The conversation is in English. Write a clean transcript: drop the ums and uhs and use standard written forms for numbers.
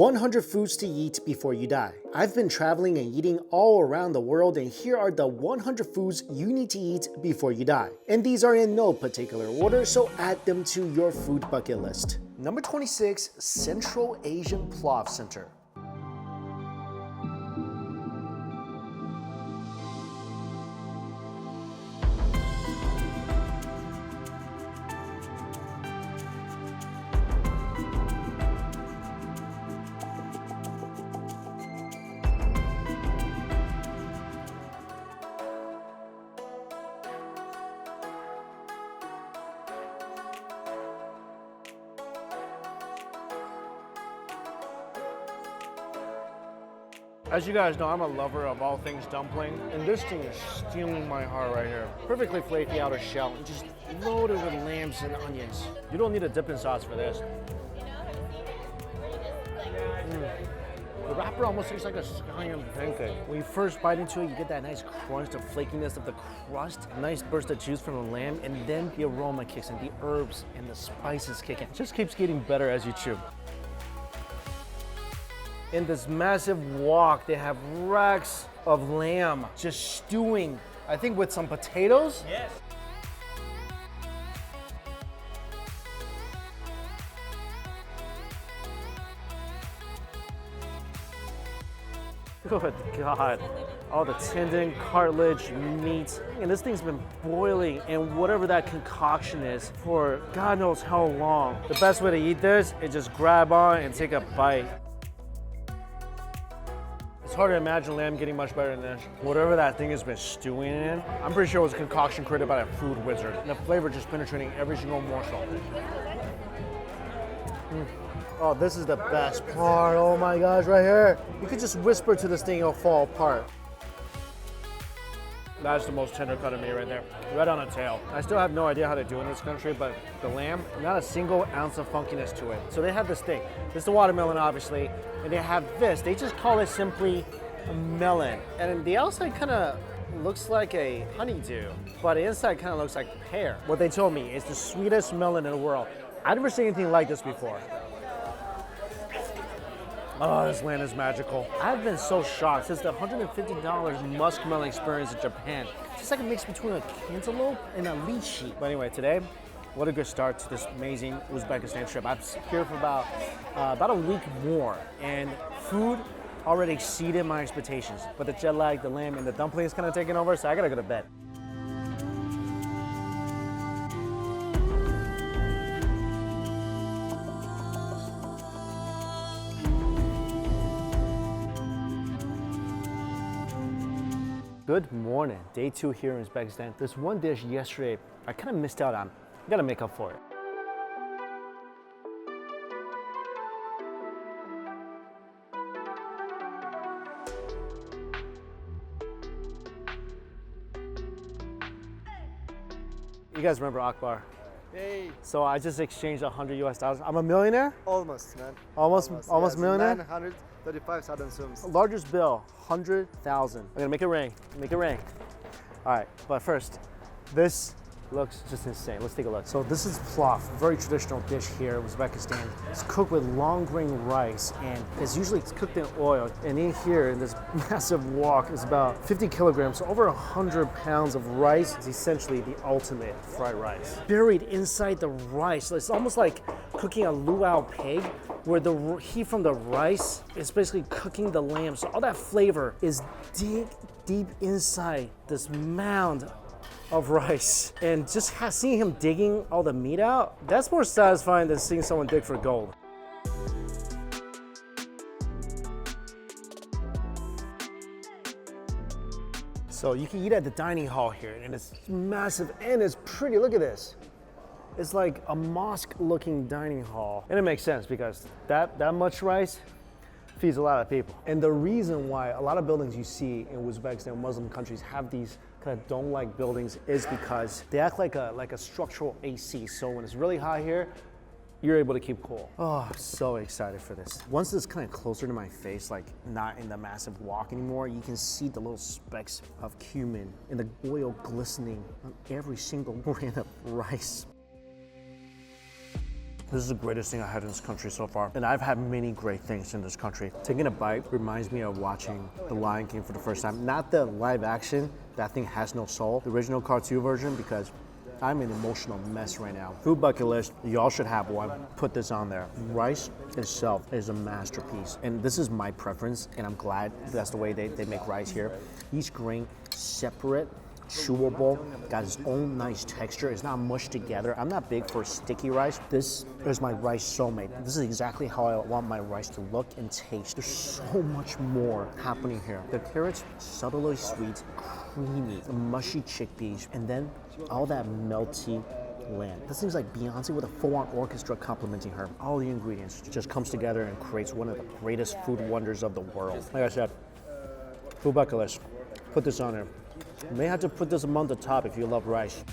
100 foods to eat before you die. I've been traveling and eating all around the world, and here are the 100 foods you need to eat before you die. And these are in no particular order, so add them to your food bucket list. Number 26, Central Asian Plov Centre. As you guys know, I'm a lover of all things dumpling, and this thing is stealing my heart right here. Perfectly flaky outer shell, and just loaded with lambs and onions. You don't need a dipping sauce for this. The wrapper almost tastes like a scallion pancake. When you first bite into it, you get that nice crunch, the flakiness of the crust, a nice burst of juice from the lamb, and then the aroma kicks in, the herbs and the spices kick in. It just keeps getting better as you chew. In this massive wok, they have racks of lamb just stewing, I think with some potatoes. Yes. Good God. All the tendon, cartilage, meat. And this thing's been boiling in whatever that concoction is for God knows how long. The best way to eat this is just grab on and take a bite. It's hard to imagine lamb getting much better than this. Whatever that thing has been stewing in, I'm pretty sure it was a concoction created by a food wizard. And the flavor just penetrating every single morsel. Oh, this is the best part. Oh my gosh, right here. You could just whisper to this thing, it'll fall apart. That's the most tender cut of meat right there, right on the tail. I still have no idea how to do it in this country, but the lamb, not a single ounce of funkiness to it. So they have this thing. This is the watermelon, obviously, and they have this. They just call it simply a melon. And the outside kind of looks like a honeydew, but the inside kind of looks like pear. What they told me is the sweetest melon in the world. I've never seen anything like this before. Oh, this land is magical. I've been so shocked since the $150 muskmelon experience in Japan. It's like a mix between a cantaloupe and a lychee. But anyway, today, what a good start to this amazing Uzbekistan trip. I'm here for about a week more, and food already exceeded my expectations. But the jet lag, the lamb, and the dumplings kind of taking over, so I gotta go to bed. Good morning. Day 2 here in Uzbekistan. There's one dish yesterday I kind of missed out on. I gotta make up for it. You guys remember Akbar? Hey. So I just exchanged $100 US. I'm a millionaire? Almost, man. Almost yes. millionaire? 935,000 soms. Largest bill, 100,000. I'm gonna make it rain, make it rain. All right, but first, this looks just insane. Let's take a look. So this is plov, very traditional dish here in Uzbekistan. It's cooked with long grain rice, and it's usually cooked in oil. And in here, in this massive wok, is about 50 kilograms, so over 100 pounds of rice. It's essentially the ultimate fried rice. Buried inside the rice, so it's almost like cooking a luau pig, where the heat from the rice is basically cooking the lamb. So all that flavor is deep inside this mound of rice. And just seeing him digging all the meat out, that's more satisfying than seeing someone dig for gold. So you can eat at the dining hall here, and it's massive and it's pretty. Look at this. It's like a mosque-looking dining hall. And it makes sense because that much rice feeds a lot of people. And the reason why a lot of buildings you see in Uzbekistan, Muslim countries, have these kind of dome-like buildings is because they act like a structural AC. So when it's really hot here, you're able to keep cool. Oh, I'm so excited for this. Once it's kind of closer to my face, like not in the massive wok anymore, you can see the little specks of cumin and the oil glistening on every single grain of rice. This is the greatest thing I had in this country so far. And I've had many great things in this country. Taking a bite reminds me of watching The Lion King for the first time. Not the live action, that thing has no soul. The original cartoon version, because I'm an emotional mess right now. Food bucket list, y'all should have one. Put this on there. Rice itself is a masterpiece. And this is my preference, and I'm glad that's the way they make rice here. Each grain separate, chewable, got its own nice texture. It's not mushed together. I'm not big for sticky rice. This is my rice soulmate. This is exactly how I want my rice to look and taste. There's so much more happening here. The carrots, subtly sweet, creamy, the mushy chickpeas, and then all that melty lamb. This seems like Beyonce with a full-on orchestra complimenting her. All the ingredients just comes together and creates one of the greatest food wonders of the world. Like I said, food bucket list. Put this on there. You may have to put this among the top if you love rice.